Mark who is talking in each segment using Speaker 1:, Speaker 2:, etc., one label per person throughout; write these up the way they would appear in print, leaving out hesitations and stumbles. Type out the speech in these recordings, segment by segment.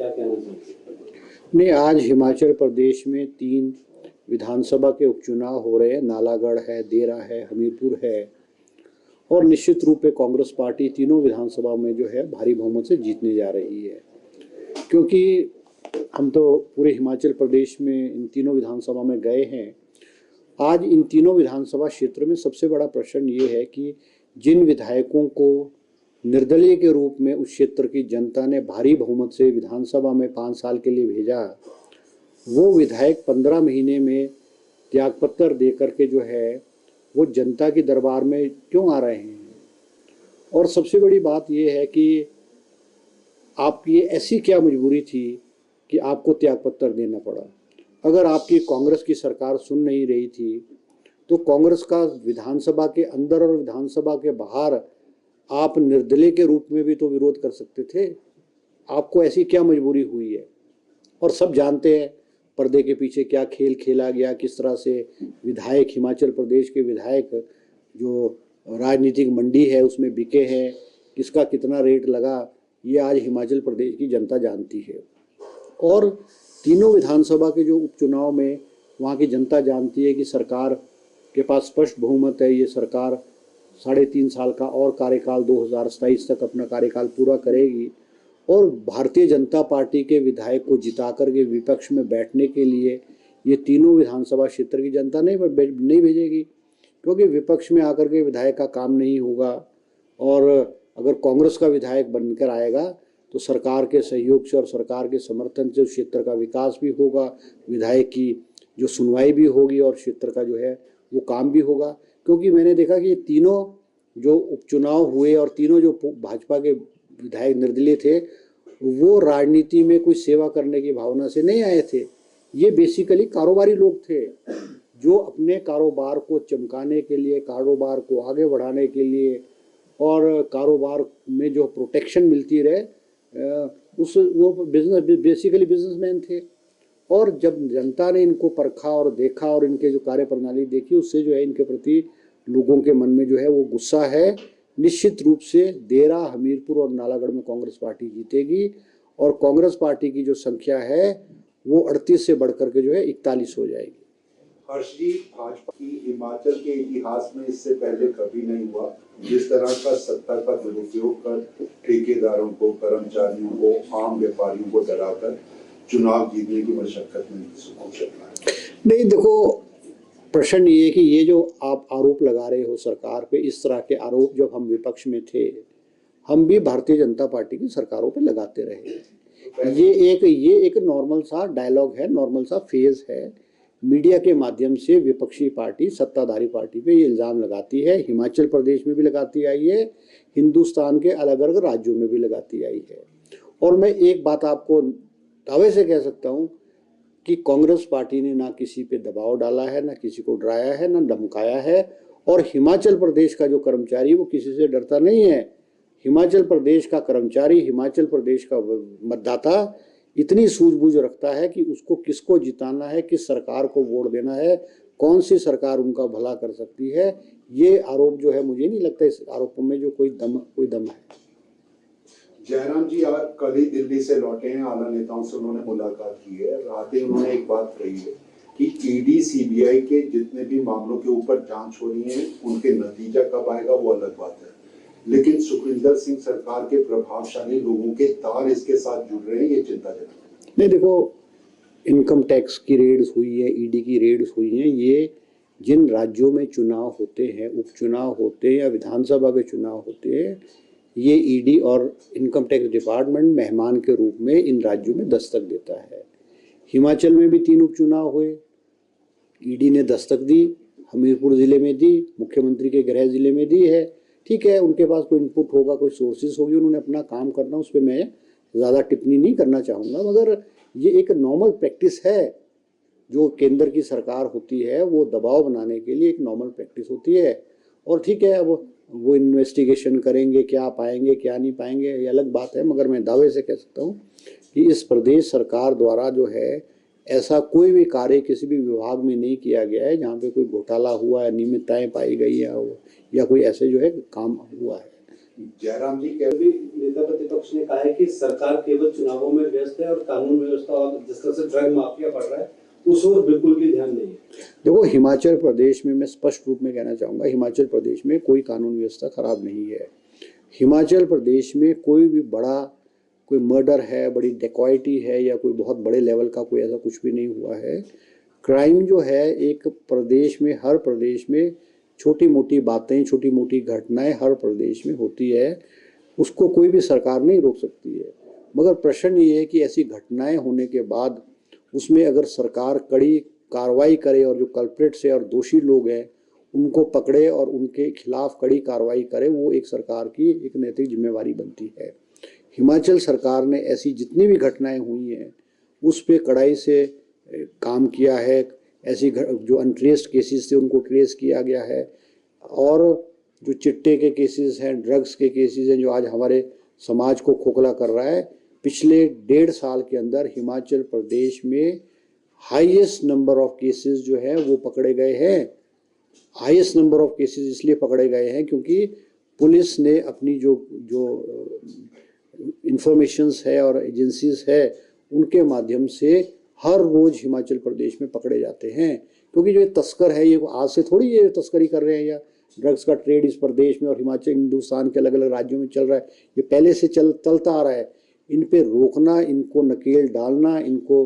Speaker 1: क्या कहना चाहिए?
Speaker 2: नहीं, आज हिमाचल प्रदेश में 3 विधानसभा के उपचुनाव हो रहे हैं। नालागढ़ है, देरा है, हमीरपुर है, और निश्चित रूप से कांग्रेस पार्टी तीनों विधानसभा में जो है भारी बहुमत से जीतने जा रही है। क्योंकि हम तो पूरे हिमाचल प्रदेश में इन तीनों विधानसभा में गए हैं। आज इन तीनों विधानसभा क्षेत्र में सबसे बड़ा प्रश्न ये है कि जिन विधायकों को निर्दलीय के रूप में उस क्षेत्र की जनता ने भारी बहुमत से विधानसभा में 5 साल के लिए भेजा, वो विधायक 15 महीने में त्यागपत्र दे करके जो है वो जनता के दरबार में क्यों आ रहे हैं। और सबसे बड़ी बात ये है कि आपकी ऐसी क्या मजबूरी थी कि आपको त्यागपत्र देना पड़ा। अगर आपकी कांग्रेस की सरकार सुन नहीं रही थी तो कांग्रेस का विधानसभा के अंदर और विधानसभा के बाहर आप निर्दलीय के रूप में भी तो विरोध कर सकते थे। आपको ऐसी क्या मजबूरी हुई है। और सब जानते हैं पर्दे के पीछे क्या खेल खेला गया, किस तरह से विधायक, हिमाचल प्रदेश के विधायक जो राजनीतिक मंडी है उसमें बिके हैं, किसका कितना रेट लगा, ये आज हिमाचल प्रदेश की जनता जानती है। और तीनों विधानसभा के जो उपचुनाव में वहाँ की जनता जानती है कि सरकार के पास स्पष्ट बहुमत है। ये सरकार 3.5 साल का और कार्यकाल 2027 तक अपना कार्यकाल पूरा करेगी। और भारतीय जनता पार्टी के विधायक को जिता करके विपक्ष में बैठने के लिए ये तीनों विधानसभा क्षेत्र की जनता नहीं भेजेगी, क्योंकि विपक्ष में आकर के विधायक का काम नहीं होगा। और अगर कांग्रेस का विधायक बनकर आएगा तो सरकार के सहयोग से और सरकार के समर्थन से उस क्षेत्र का विकास भी होगा, विधायक की जो सुनवाई भी होगी और क्षेत्र का जो है वो काम भी होगा। क्योंकि मैंने देखा कि ये तीनों जो उपचुनाव हुए और तीनों जो भाजपा के विधायक निर्दलीय थे वो राजनीति में कोई सेवा करने की भावना से नहीं आए थे। ये बेसिकली कारोबारी लोग थे जो अपने कारोबार को चमकाने के लिए, कारोबार को आगे बढ़ाने के लिए और कारोबार में जो प्रोटेक्शन मिलती रहे वो बेसिकली बिजनेसमैन थे। और जब जनता ने इनको परखा और देखा और इनके जो कार्य प्रणाली देखी, उससे जो है इनके प्रति लोगों के मन में जो है वो गुस्सा है। निश्चित रूप से देरा, हमीरपुर और नालागढ़ में कांग्रेस पार्टी जीतेगी और कांग्रेस पार्टी की जो संख्या है वो 38 से बढ़कर के जो है 41 हो जाएगी।
Speaker 3: हर्ष जी, भाजपा की हिमाचल के इतिहास में इससे पहले कभी नहीं हुआ जिस तरह का सत्ता का दुरुपयोग कर ठेकेदारों को, कर्मचारियों को, आम व्यापारियों को डराकर चुनाव जीतने की मशक्कत में
Speaker 2: नहीं। देखो, प्रश्न ये है कि ये जो आप आरोप लगा रहे हो सरकार पे, इस तरह के आरोप जब हम विपक्ष में थे हम भी भारतीय जनता पार्टी की सरकारों पे लगाते रहे। ये एक नॉर्मल सा डायलॉग है, नॉर्मल सा फेज है। मीडिया के माध्यम से विपक्षी पार्टी सत्ताधारी पार्टी पे ये इल्ज़ाम लगाती है। हिमाचल प्रदेश में भी लगाती आई है, हिंदुस्तान के अलग अलग राज्यों में भी लगाती आई है। और मैं एक बात आपको दावे से कह सकता हूँ कि कांग्रेस पार्टी ने ना किसी पे दबाव डाला है, ना किसी को डराया है, ना धमकाया है। और हिमाचल प्रदेश का जो कर्मचारी वो किसी से डरता नहीं है। हिमाचल प्रदेश का कर्मचारी, हिमाचल प्रदेश का मतदाता इतनी सूझबूझ रखता है कि उसको किसको जिताना है, किस सरकार को वोट देना है, कौन सी सरकार उनका भला कर सकती है। ये आरोप जो है, मुझे नहीं लगता इस आरोपों में जो कोई दम है।
Speaker 3: जयराम जी कल ही दिल्ली से लौटे हैं, आला नेताओं से उन्होंने मुलाकात की है। रात ही उन्होंने एक बात कही है कि ईडी, सीबीआई के जितने भी मामलों के ऊपर जांच हो रही है उनके नतीजा कब आएगा वो अलग बात है, लेकिन सुखविंदर सिंह सरकार के प्रभावशाली लोगों के तार इसके साथ जुड़ रहे हैं, ये चिंताजनक
Speaker 2: नहीं। देखो, इनकम टैक्स की रेड्स हुई है, ईडी की रेड्स हुई हैं। ये जिन राज्यों में चुनाव होते हैं, उपचुनाव होते हैं या विधानसभा के चुनाव होते हैं, ये ईडी और इनकम टैक्स डिपार्टमेंट मेहमान के रूप में इन राज्यों में दस्तक देता है। हिमाचल में भी 3 उपचुनाव हुए, ईडी ने दस्तक दी, हमीरपुर ज़िले में दी, मुख्यमंत्री के गृह ज़िले में दी है। ठीक है, उनके पास कोई इनपुट होगा, कोई सोर्सेज होगी, उन्होंने अपना काम करना, उस पर मैं ज़्यादा टिप्पणी नहीं करना चाहूँगा। मगर ये एक नॉर्मल प्रैक्टिस है जो केंद्र की सरकार होती है, वो दबाव बनाने के लिए एक नॉर्मल प्रैक्टिस होती है। और ठीक है, अब वो इन्वेस्टिगेशन करेंगे, क्या पाएंगे क्या नहीं पाएंगे ये अलग बात है। मगर मैं दावे से कह सकता हूँ कि इस प्रदेश सरकार द्वारा जो है ऐसा कोई भी कार्य किसी भी विभाग में नहीं किया गया है जहाँ पे कोई घोटाला हुआ है, अनियमितताएं पाई गई है या कोई ऐसे जो है काम हुआ है।
Speaker 3: जयराम जी कह
Speaker 1: भी नेता प्रतिपक्ष ने कहा है कि सरकार केवल चुनावों में व्यस्त है और कानून व्यवस्था और जिस तरह से ड्रग माफिया बढ़ रहा है उस ओर बिल्कुल भी ध्यान नहीं है।
Speaker 2: देखो, हिमाचल प्रदेश में मैं स्पष्ट रूप में कहना चाहूँगा, हिमाचल प्रदेश में कोई कानून व्यवस्था खराब नहीं है। हिमाचल प्रदेश में कोई भी बड़ा कोई मर्डर है, बड़ी डेकॉइटी है या कोई बहुत बड़े लेवल का कोई ऐसा कुछ भी नहीं हुआ है। क्राइम जो है एक प्रदेश में, हर प्रदेश में छोटी मोटी बातें, छोटी मोटी घटनाएं हर प्रदेश में होती है, उसको कोई भी सरकार नहीं रोक सकती है। मगर प्रश्न ये है कि ऐसी घटनाएं होने के बाद उसमें अगर सरकार कड़ी कार्रवाई करे और जो कल्प्रिट्स है और दोषी लोग हैं उनको पकड़े और उनके खिलाफ कड़ी कार्रवाई करे, वो एक सरकार की एक नैतिक जिम्मेवारी बनती है। हिमाचल सरकार ने ऐसी जितनी भी घटनाएं हुई हैं उस पर कड़ाई से काम किया है। ऐसी जो अनट्रेस्ड केसेस थे उनको ट्रेस किया गया है, और जो चिट्टे के केसेस हैं, ड्रग्स के केसेस हैं जो आज हमारे समाज को खोखला कर रहा है, पिछले 1.5 साल के अंदर हिमाचल प्रदेश में हाईएस्ट नंबर ऑफ केसेस जो है वो पकड़े गए हैं। हाईएस्ट नंबर ऑफ केसेस इसलिए पकड़े गए हैं क्योंकि पुलिस ने अपनी जो इंफॉर्मेशंस है और एजेंसीज है उनके माध्यम से हर रोज हिमाचल प्रदेश में पकड़े जाते हैं। क्योंकि जो ये तस्कर है ये आज से थोड़ी ये तस्करी कर रहे हैं, या ड्रग्स का ट्रेड इस प्रदेश में और हिंदुस्तान के अलग अलग राज्यों में चल रहा है, ये पहले से चलता आ रहा है। इन पे रोकना, इनको नकेल डालना, इनको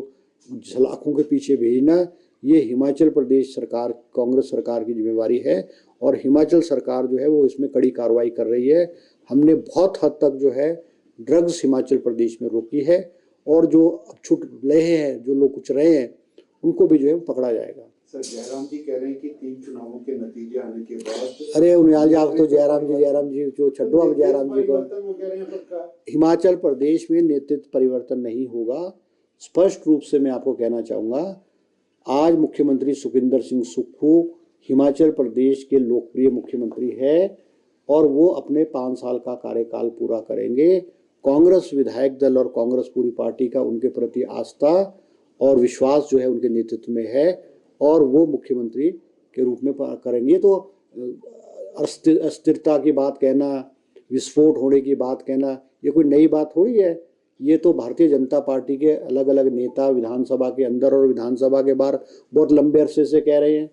Speaker 2: सलाखों के पीछे भेजना, ये हिमाचल प्रदेश सरकार, कांग्रेस सरकार की जिम्मेवारी है। और हिमाचल सरकार जो है वो इसमें कड़ी कार्रवाई कर रही है। हमने बहुत हद तक जो है ड्रग्स हिमाचल प्रदेश में रोकी है, और जो अब छूट रहे हैं, जो लोग कुछ रहे हैं, उनको भी जो है पकड़ा जाएगा।
Speaker 3: सर, जयराम जी कह रहे हैं कि 3 चुनावों के नतीजे आने के बाद,
Speaker 2: अरे उन्याल आप तो जयराम जी जो छड्डो, अब जयराम जी को,
Speaker 3: वो कह रहे हैं पक्का।
Speaker 2: हिमाचल प्रदेश में नेतृत्व परिवर्तन नहीं होगा। स्पष्ट रूप से मैं आपको कहना चाहूँगा, आज मुख्यमंत्री सुखविंदर सिंह सुक्खू हिमाचल प्रदेश के लोकप्रिय मुख्यमंत्री है और वो अपने 5 साल का कार्यकाल पूरा करेंगे। कांग्रेस विधायक दल और कांग्रेस पूरी पार्टी का उनके प्रति आस्था और विश्वास जो है उनके नेतृत्व में है, और वो मुख्यमंत्री के रूप में करेंगे। तो अस्थिरता की बात कहना, विस्फोट होने की बात कहना, ये कोई नई बात थोड़ी है। ये तो भारतीय जनता पार्टी के अलग अलग नेता विधानसभा के अंदर और विधानसभा के बाहर बहुत लंबे अरसे से कह रहे हैं।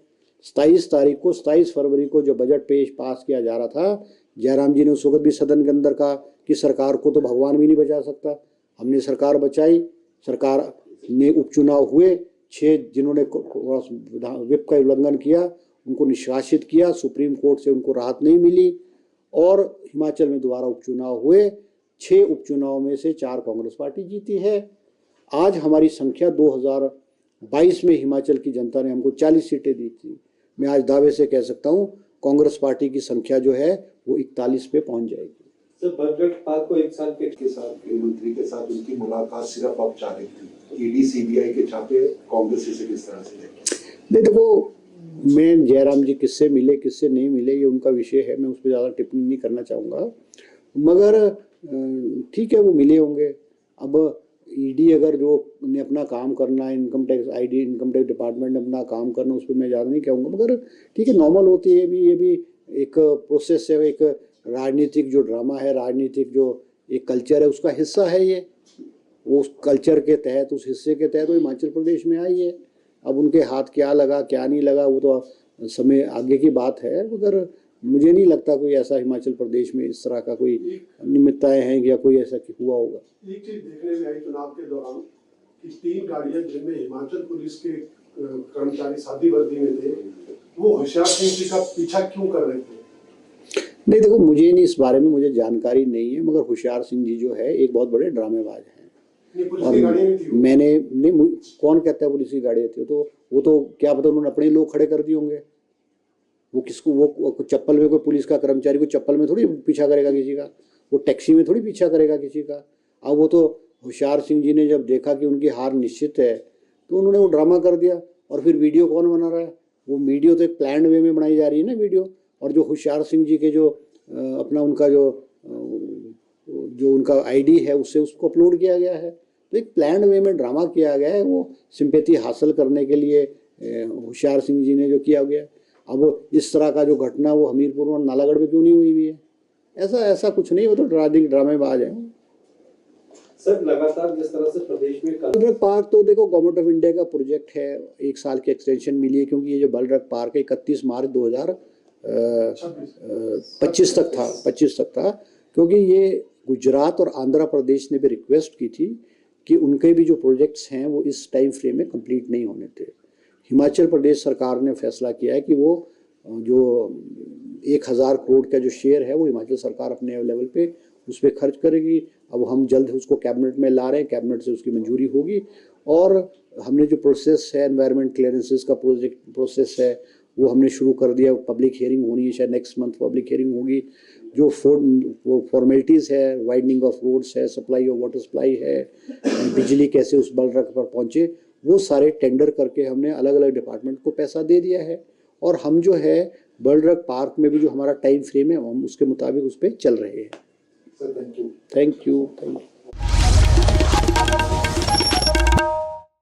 Speaker 2: 27 फरवरी को जो बजट पास किया जा रहा था, जयराम जी ने उस वक्त भी सदन के अंदर कहा कि सरकार को तो भगवान भी नहीं बचा सकता। हमने सरकार बचाई। सरकार ने उपचुनाव हुए, 6 जिन्होंने विप का उल्लंघन किया उनको निष्कासित किया, सुप्रीम कोर्ट से उनको राहत नहीं मिली, और हिमाचल में दोबारा उपचुनाव हुए। 6 उपचुनाव में से 4 कांग्रेस पार्टी जीती है। आज हमारी संख्या 2022 में हिमाचल की जनता ने हमको 40 सीटें दी थी। मैं आज दावे से कह सकता हूँ कांग्रेस पार्टी की संख्या जो है वो 41 पे पहुंच जाएगी।
Speaker 1: सर, बजट पास को 1 साल
Speaker 3: के साथ गृह मंत्री के साथ उनकी मुलाकात सिर्फ औपचारिक थी। ईडी सीबीआई के छापे कांग्रेस इसे किस तरह से देखें?
Speaker 2: नहीं, देखो, मैं जयराम जी किससे मिले किससे नहीं मिले ये उनका विषय है, मैं उस पर ज़्यादा टिप्पणी नहीं करना चाहूँगा। मगर ठीक है, वो मिले होंगे। अब ईडी अगर जो ने अपना काम करना, इनकम टैक्स डिपार्टमेंट ने अपना काम करना, उस पर मैं ज़्यादा नहीं कहूँगा। मगर ठीक है, नॉर्मल होती है, ये भी एक प्रोसेस है, एक राजनीतिक जो ड्रामा है, राजनीतिक जो एक कल्चर है उसका हिस्सा है ये। वो उस कल्चर के तहत, उस हिस्से के तहत वो हिमाचल प्रदेश में आई है। अब उनके हाथ क्या लगा क्या नहीं लगा वो तो समय आगे की बात है, मगर मुझे नहीं लगता कोई ऐसा हिमाचल प्रदेश में इस तरह का कोई निमित्ताएं हैं या कोई ऐसा हुआ होगा।
Speaker 4: एक चीज देखने में आई चुनाव के दौरान कि 3 गाड़ियां जिनमें हिमाचल पुलिस के कर्मचारी सादी वर्दी में थे, वो होशियार सिंह जी का पीछा क्यों कर रहे थे?
Speaker 2: नहीं, देखो, मुझे नहीं, इस बारे में मुझे जानकारी नहीं है, मगर होशियार सिंह जी जो है एक बहुत बड़े ड्रामेबाज हैं।
Speaker 4: पुलिस की गाड़ियां नहीं थी।
Speaker 2: मैंने नहीं, कौन कहता है पुलिस की गाड़ियां थी? तो वो तो क्या पता उन्होंने अपने लोग खड़े कर दिए होंगे। वो किसको, वो चप्पल में कोई पुलिस का कर्मचारी को चप्पल में थोड़ी पीछा करेगा किसी का, वो टैक्सी में थोड़ी पीछा करेगा किसी का। अब वो तो होशियार सिंह जी ने जब देखा कि उनकी हार निश्चित है तो उन्होंने वो ड्रामा कर दिया। और फिर वीडियो कौन बना रहा है? वो वीडियो तो एक प्लान्ड वे में बनाई जा रही है ना वीडियो। और जो होशियार सिंह जी के जो अपना उनका जो उनका आईडी है उससे उसको अपलोड किया गया है। तो एक प्लान्ड वे में ड्रामा किया गया है, वो सिंपैथी हासिल करने के लिए होशियार सिंह जी ने जो किया गया। अब इस तरह का जो घटना वो हमीरपुर और नालागढ़ में क्यों नहीं हुई है? ऐसा ऐसा कुछ नहीं, वो तो ड्रामेबाज है।
Speaker 1: सर लगातार जिस तरह से प्रदेश में
Speaker 2: बलरक पार्क तो देखो गवर्नमेंट ऑफ इंडिया का प्रोजेक्ट है, 1 साल की एक्सटेंशन मिली है, क्योंकि ये जो बलरक पार्क है 31 मार्च 2025 तक था, क्योंकि ये गुजरात और आंध्र प्रदेश ने भी रिक्वेस्ट की थी कि उनके भी जो प्रोजेक्ट्स हैं वो इस टाइम फ्रेम में कंप्लीट नहीं होने थे। हिमाचल प्रदेश सरकार ने फैसला किया है कि वो जो 1000 करोड़ का जो शेयर है वो हिमाचल सरकार अपने लेवल पे उस पर खर्च करेगी। अब हम जल्द उसको कैबिनेट में ला रहे हैं, कैबिनेट से उसकी मंजूरी होगी, और हमने जो प्रोसेस है एनवायरनमेंट क्लियरेंसेस का प्रोसेस है वो हमने शुरू कर दिया। पब्लिक हियरिंग होनी है, शायद नेक्स्ट मंथ पब्लिक हियरिंग होगी। जो फॉर्मेलिटीज़ है, वाइडनिंग ऑफ रोड्स है, सप्लाई ऑफ वाटर सप्लाई है, बिजली कैसे उस बलरक पर पहुँचे, वो सारे टेंडर करके हमने अलग अलग डिपार्टमेंट को पैसा दे दिया है। और हम जो है बलरक पार्क में भी जो हमारा टाइम फ्रेम है हम उसके मुताबिक उस पर चल रहे हैं।
Speaker 3: Sir thank you.
Speaker 2: Thank you.